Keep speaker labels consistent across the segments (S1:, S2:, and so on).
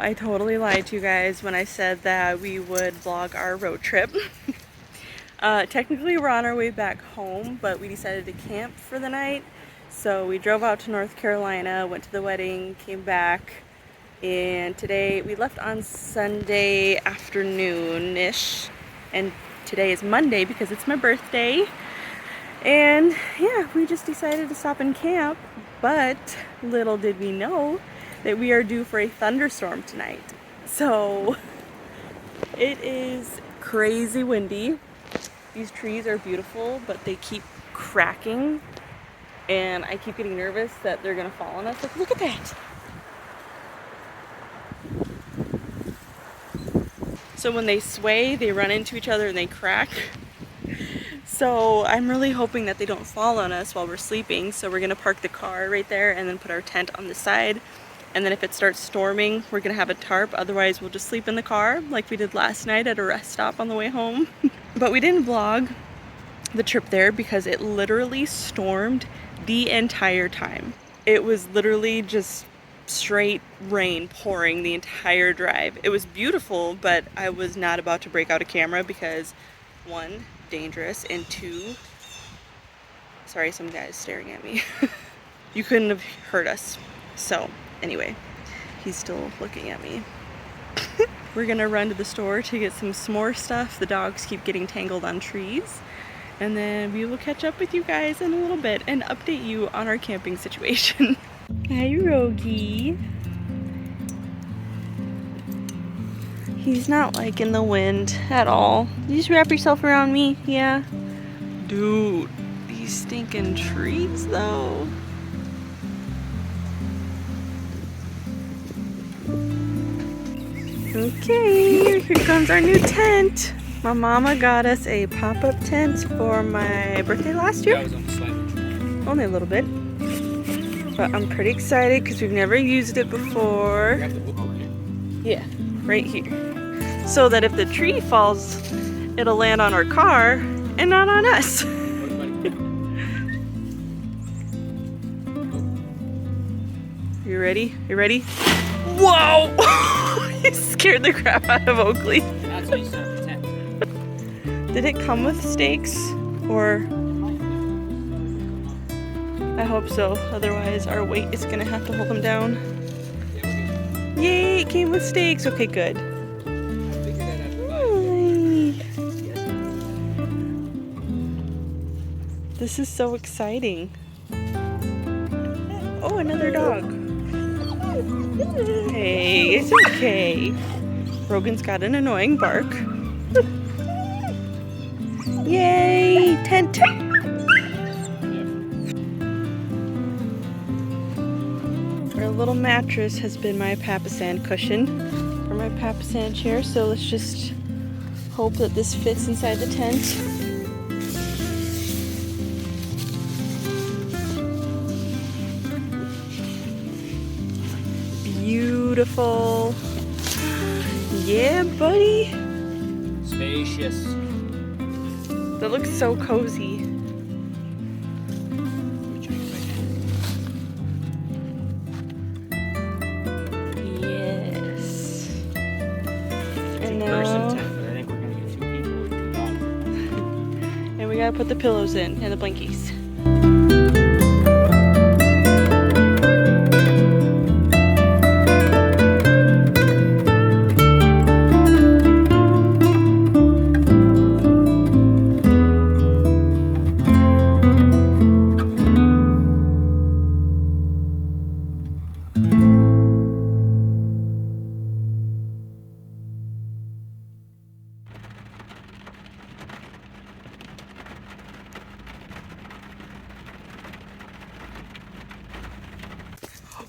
S1: I totally lied to you guys when I said that we would vlog our road trip. Technically we're on our way back home, but we decided to camp for the night. So we drove out to North Carolina, went to the wedding, came back, and today we left on Sunday afternoon-ish, and today is Monday because it's my birthday. And yeah, we just decided to stop and camp, but little did we know that we are due for a thunderstorm tonight. So it is crazy windy. These trees are beautiful, but they keep cracking, and I keep getting nervous that they're gonna fall on us. Like, look at that. So when they sway, they run into each other and they crack. So I'm really hoping that they don't fall on us while we're sleeping. So we're gonna park the car right there and then put our tent on the side. And then if it starts storming, we're gonna have a tarp. Otherwise, we'll just sleep in the car like we did last night at a rest stop on the way home. But we didn't vlog the trip there because it literally stormed the entire time. It was literally just straight rain pouring the entire drive. It was beautiful, but I was not about to break out a camera because, one, dangerous, and two, sorry, some guy's staring at me. You couldn't have heard us. So anyway, he's still looking at me. We're gonna run to the store to get some s'more stuff. The dogs keep getting tangled on trees. And then we will catch up with you guys in a little bit and update you on our camping situation. Hi, Rogie. He's not liking the wind at all. You just wrap yourself around me? Yeah. Dude, these stinking trees though. Okay, here comes our new tent. My mama got us a pop-up tent for my birthday last year. Only a little bit. But I'm pretty excited because we've never used it before. Yeah, right here. So that if the tree falls, it'll land on our car and not on us. You ready? You ready? Whoa! You scared the crap out of Oakley.
S2: That's how you set up the tent.
S1: Did it come with stakes? Or... I hope so. Otherwise, our weight is gonna have to hold them down. Yay! It came with stakes. Okay, good. This is so exciting. Oh, another dog. Hey, it's okay. Rogan's got an annoying bark. Yay! Tent! Our little mattress has been my Papasan cushion for my Papasan chair, so let's just hope that this fits inside the tent. Beautiful. Yeah, buddy.
S2: Spacious.
S1: That looks so cozy. Yes. And now,
S2: tent, but I think we're gonna get 2 people with 2 dogs.
S1: and we gotta put the pillows in and the blankies.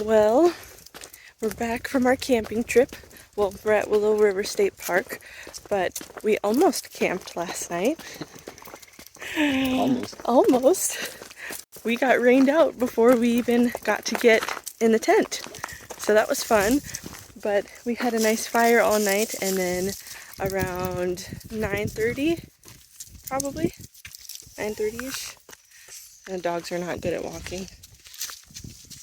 S1: Well, we're back from our camping trip. Well, we're at Willow River State Park, but we almost camped last night. Almost. We got rained out before we even got to get in the tent. So that was fun, but we had a nice fire all night, and then around 9:30, probably, 9:30ish. The dogs are not good at walking.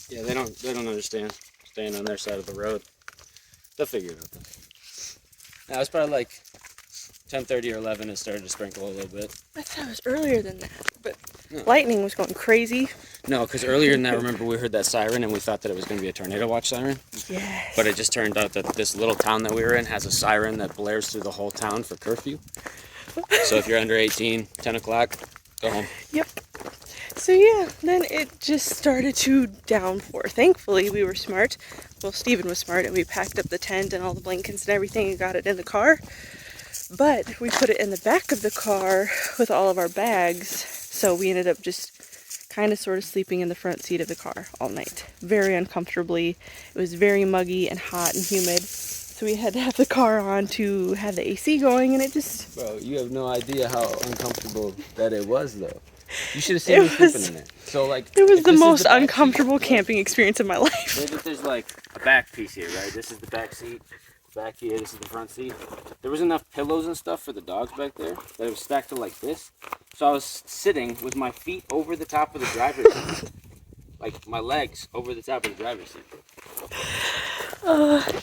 S2: Yeah, they don't understand staying on their side of the road.
S3: They'll figure it out. Now it's probably like 10:30 or 11. It started to sprinkle a little bit.
S1: I thought it was earlier than that, but
S3: No.
S1: lightning was going crazy.
S3: No, because earlier than that, remember we heard that siren and we thought that it was going to be a tornado watch siren.
S1: Yes.
S3: But it just turned out that this little town that we were in has a siren that blares through the whole town for curfew. So if you're under 18, 10 o'clock, go home.
S1: Yep. So yeah, then it just started to downpour. Thankfully, we were smart. Well, Steven was smart, and we packed up the tent and all the blankets and everything and got it in the car. But we put it in the back of the car with all of our bags, so we ended up just kind of sort of sleeping in the front seat of the car all night. Very uncomfortably. It was very muggy and hot and humid. So we had to have the car on to have the AC going, and it just...
S3: Bro, you have no idea how uncomfortable that it was, though. You should have seen me sleeping in it. So, like,
S1: it was
S3: if
S1: the
S3: this is
S1: most
S3: back
S1: uncomfortable
S3: seat,
S1: camping experience of my life.
S3: maybe if there's like a back piece here, right? This is the back seat. Back here, this is the front seat. There was enough pillows and stuff for the dogs back there that it was stacked to like this. So I was sitting with my feet over the top of the driver's seat. Like my legs over the top of the driver's seat.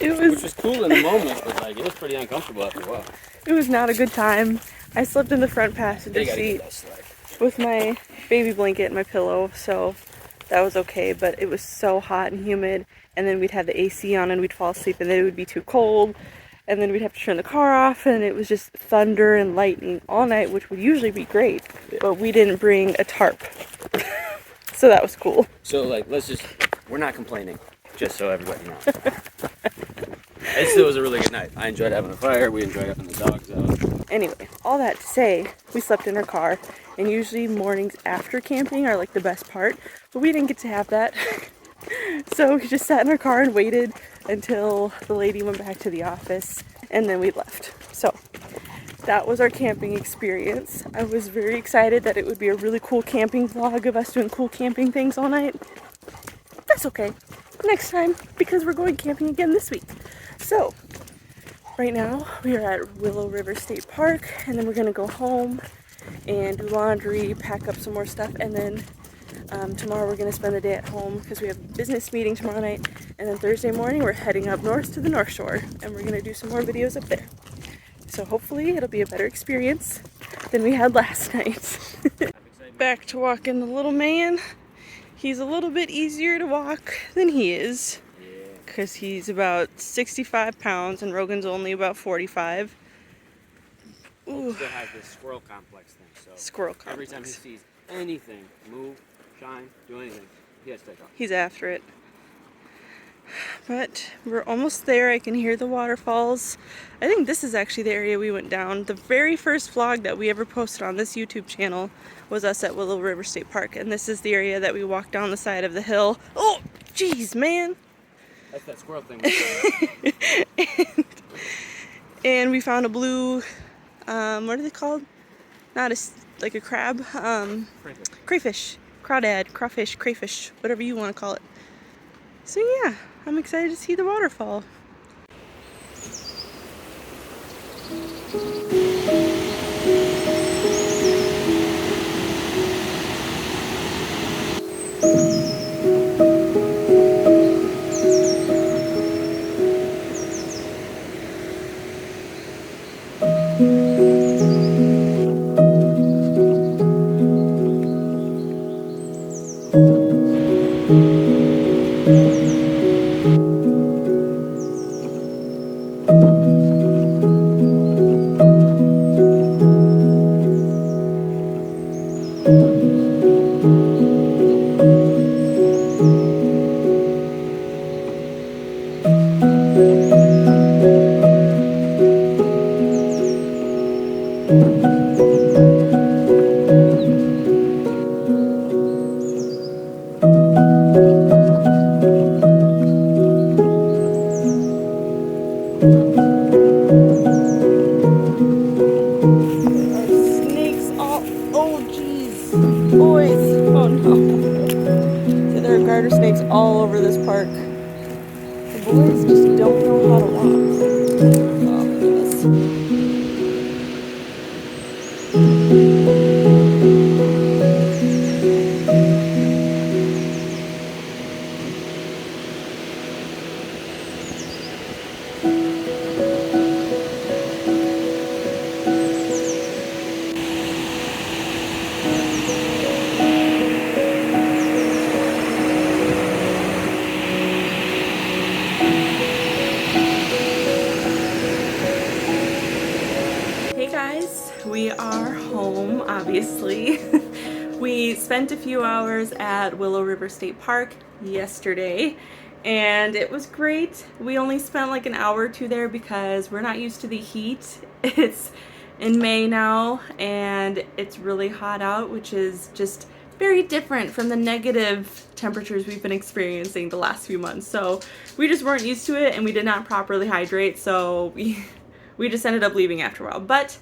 S3: Which was cool in the moment, but like it was pretty uncomfortable after a while.
S1: It was not a good time. I slept in the front passenger seat with my baby blanket and my pillow, so that was okay, but it was so hot and humid, and then we'd have the AC on and we'd fall asleep and then it would be too cold, and then we'd have to turn the car off, and it was just thunder and lightning all night, which would usually be great, but we didn't bring a tarp. So that was cool.
S3: So like, we're not complaining, just so everybody knows. It still was a really good night. I enjoyed having a fire, we enjoyed having the dogs out.
S1: Anyway, all that to say, we slept in our car, and usually mornings after camping are like the best part, but we didn't get to have that. So we just sat in our car and waited until the lady went back to the office, and then we left. So that was our camping experience. I was very excited that it would be a really cool camping vlog of us doing cool camping things all night. That's okay. Next time, because we're going camping again this week. So right now we are at Willow River State Park, and then we're gonna go home and do laundry, pack up some more stuff, and then tomorrow we're gonna spend the day at home because we have a business meeting tomorrow night, and then Thursday morning we're heading up north to the North Shore, and we're gonna do some more videos up there. So hopefully it'll be a better experience than we had last night. Back to walking the little man. He's a little bit easier to walk than he is, because he's about 65 pounds and Rogan's only about 45.
S3: Ooh. Still has this squirrel complex thing, so
S1: Squirrel complex.
S3: every time he sees anything move, shine, do anything, he has to take off.
S1: He's after it. But we're almost there. I can hear the waterfalls. I think this is actually the area we went down. The very first vlog that we ever posted on this YouTube channel was us at Willow River State Park, and this is the area that we walked down the side of the hill. Oh, jeez, man.
S3: That's that squirrel thing.
S1: and we found a blue, what are they called? Not like a crab, crayfish, crawdad, crawfish, crayfish, whatever you want to call it. So yeah, I'm excited to see the waterfall. we are home, obviously. We spent a few hours at Willow River State Park yesterday, and it was great. We only spent like an hour or two there because we're not used to the heat. It's in May now, and it's really hot out, which is just very different from the negative temperatures we've been experiencing the last few months. So we just weren't used to it, and we did not properly hydrate, so we just ended up leaving after a while. But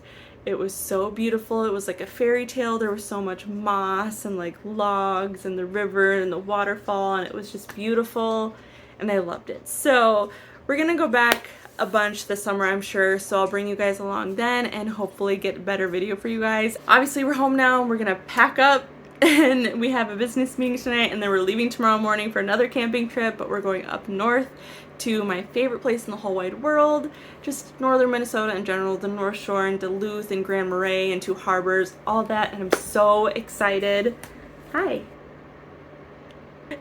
S1: it was so beautiful. It was like a fairy tale. There was so much moss and like logs and the river and the waterfall, and it was just beautiful, and I loved it. So we're gonna go back a bunch this summer, I'm sure, so I'll bring you guys along then and hopefully get a better video for you guys. Obviously we're home now, and we're gonna pack up, and we have a business meeting tonight, and then we're leaving tomorrow morning for another camping trip, but we're going up north to my favorite place in the whole wide world, just northern Minnesota in general, the North Shore and Duluth and Grand Marais and Two Harbors, all that, and I'm so excited. Hi.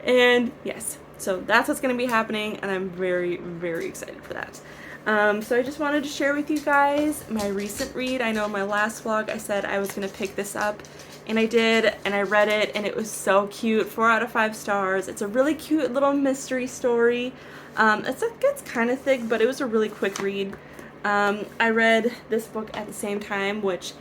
S1: And yes, so that's what's going to be happening, and I'm very, very excited for that. So I just wanted to share with you guys my recent read. I know in my last vlog I said I was going to pick this up, and I did, and I read it, and it was so cute. 4 out of 5 stars. It's a really cute little mystery story. It's kind of thick, but it was a really quick read. I read this book at the same time, which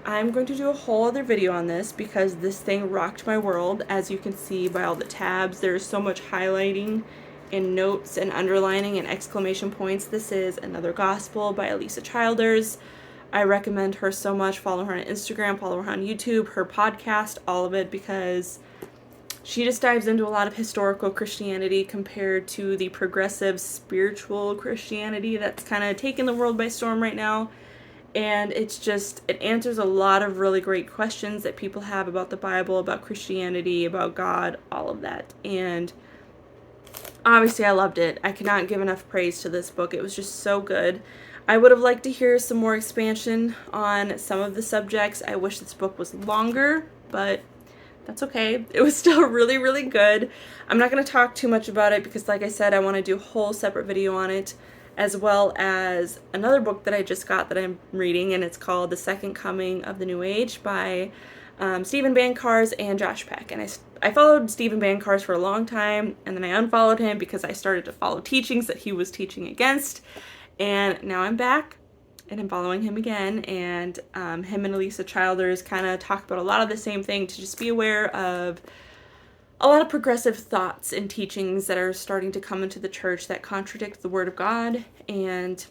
S1: I'm going to do a whole other video on this because this thing rocked my world. As you can see by all the tabs, there's so much highlighting and notes and underlining and exclamation points. This is Another Gospel by Elisa Childers. I recommend her so much. Follow her on Instagram, follow her on YouTube, her podcast, all of it, because she just dives into a lot of historical Christianity compared to the progressive spiritual Christianity that's kind of taken the world by storm right now. And it answers a lot of really great questions that people have about the Bible, about Christianity, about God, all of that. And obviously I loved it. I could not give enough praise to this book. It was just so good. I would have liked to hear some more expansion on some of the subjects. I wish this book was longer, but that's okay. It was still really, really good. I'm not going to talk too much about it because, like I said, I want to do a whole separate video on it, as well as another book that I just got that I'm reading, and it's called The Second Coming of the New Age by Stephen Bancars and Josh Peck. And I followed Stephen Bancars for a long time, and then I unfollowed him because I started to follow teachings that he was teaching against, and now I'm back and I'm following him again, and him and Elisa Childers kind of talk about a lot of the same thing, to just be aware of a lot of progressive thoughts and teachings that are starting to come into the church that contradict the Word of God, and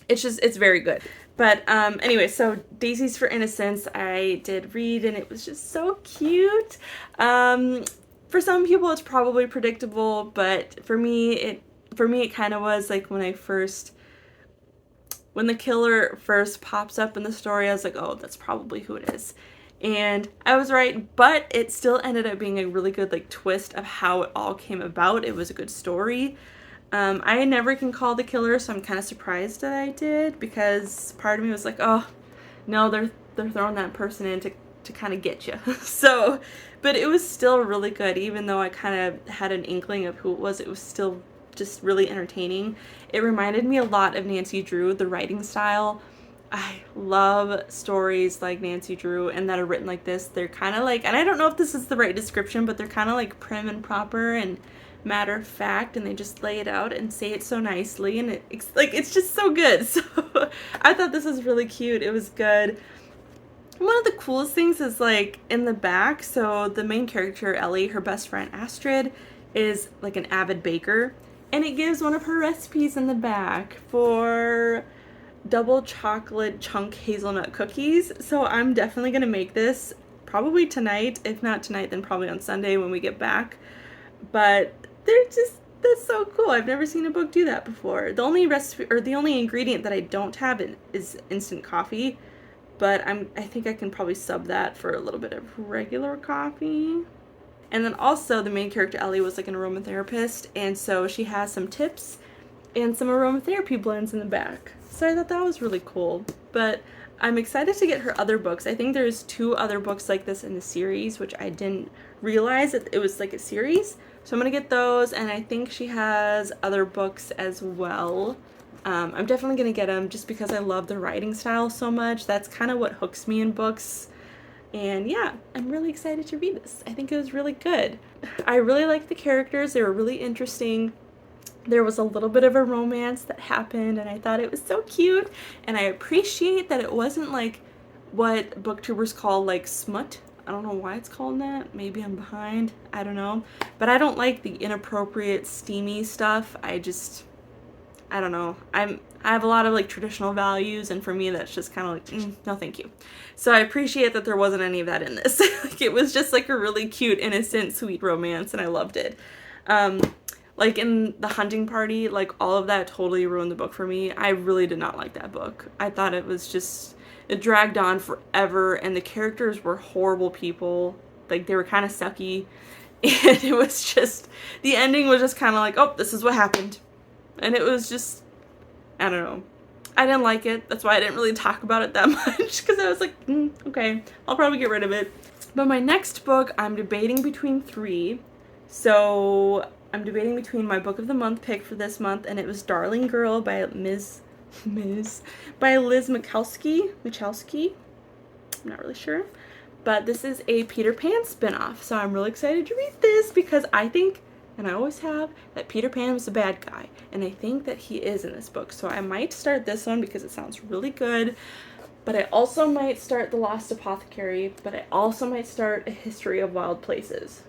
S1: it's very good. But anyway, so Daisies for Innocence I did read, and it was just so cute. For some people it's probably predictable, but for me it kind of was. Like when the killer first pops up in the story, I was like, oh, that's probably who it is. And I was right, but it still ended up being a really good like twist of how it all came about. It was a good story. I never can call the killer, so I'm kind of surprised that I did, because part of me was like, oh, no, they're throwing that person in to kind of get you. So, but it was still really good, even though I kind of had an inkling of who it was still just really entertaining. It reminded me a lot of Nancy Drew, the writing style. I love stories like Nancy Drew and that are written like this. They're kind of like, and I don't know if this is the right description, but they're kind of like prim and proper and matter of fact, and they just lay it out and say it so nicely, and it's just so good. So I thought this was really cute. It was good. One of the coolest things is like in the back, so the main character Ellie, her best friend Astrid, is like an avid baker, and it gives one of her recipes in the back for double chocolate chunk hazelnut cookies. So I'm definitely gonna make this probably tonight. If not tonight, then probably on Sunday when we get back. But that's so cool. I've never seen a book do that before. The only recipe, or the only ingredient that I don't have is instant coffee, but I think I can probably sub that for a little bit of regular coffee. And then also the main character Ellie was like an aromatherapist, and so she has some tips and some aromatherapy blends in the back. So I thought that was really cool. But I'm excited to get her other books. I think there's 2 other books like this in the series, which I didn't realize that it was like a series. So I'm gonna get those, and I think she has other books as well. I'm definitely going to get them just because I love the writing style so much. That's kind of what hooks me in books. And yeah, I'm really excited to read this. I think it was really good. I really liked the characters. They were really interesting. There was a little bit of a romance that happened, and I thought it was so cute. And I appreciate that it wasn't like what booktubers call like smut. I don't know why it's called that. Maybe I'm behind. I don't know. But I don't like the inappropriate steamy stuff. I don't know. I have a lot of like traditional values, and for me that's just kind of like no thank you. So I appreciate that there wasn't any of that in this. Like it was just like a really cute, innocent, sweet romance, and I loved it. Like in The Hunting Party, like all of that totally ruined the book for me. I really did not like that book. I thought it was just, it dragged on forever, and the characters were horrible people. Like they were kind of sucky, and it was just, the ending was just kind of like, oh, this is what happened. And it was just, I don't know. I didn't like it. That's why I didn't really talk about it that much, because I was like, okay, I'll probably get rid of it. But my next book, I'm debating between 3. So I'm debating between my book of the month pick for this month, and it was Darling Girl by Liz Michalski. I'm not really sure. But this is a Peter Pan spinoff, so I'm really excited to read this because I think, and I always have, that Peter Pan was a bad guy, and I think that he is in this book. So I might start this one because it sounds really good, but I also might start The Lost Apothecary, but I also might start A History of Wild Places.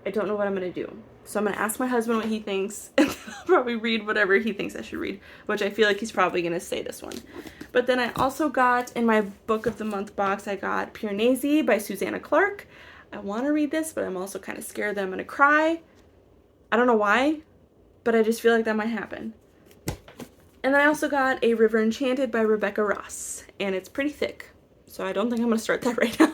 S1: I don't know what I'm going to do. So I'm going to ask my husband what he thinks, and then I'll probably read whatever he thinks I should read, which I feel like he's probably going to say this one. But then I also got, in my book of the month box, I got Piranesi by Susanna Clark. I want to read this, but I'm also kind of scared that I'm going to cry. I don't know why, but I just feel like that might happen. And then I also got A River Enchanted by Rebecca Ross, and it's pretty thick, so I don't think I'm going to start that right now.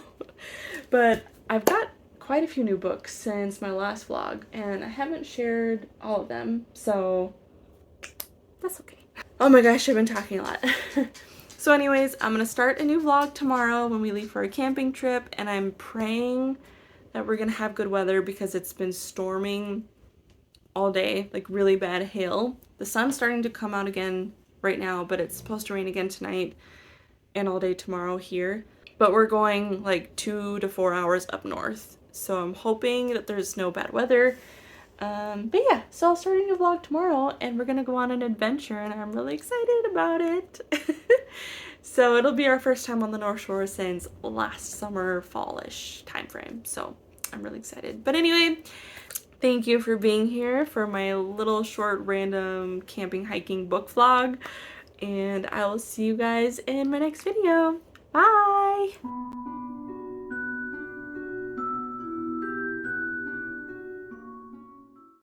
S1: But I've got quite a few new books since my last vlog, and I haven't shared all of them, so that's okay. Oh my gosh, I've been talking a lot. So anyways, I'm gonna start a new vlog tomorrow when we leave for a camping trip, and I'm praying that we're gonna have good weather because it's been storming all day, like really bad hail. The sun's starting to come out again right now, but it's supposed to rain again tonight and all day tomorrow here. But we're going like 2 to 4 hours up north, so I'm hoping that there's no bad weather. But yeah, so I'll start a new vlog tomorrow, and we're gonna go on an adventure, and I'm really excited about it. So it'll be our first time on the North Shore since last summer, fall-ish time frame, so I'm really excited. But anyway, thank you for being here for my little short random camping hiking book vlog, and I will see you guys in my next video. Bye!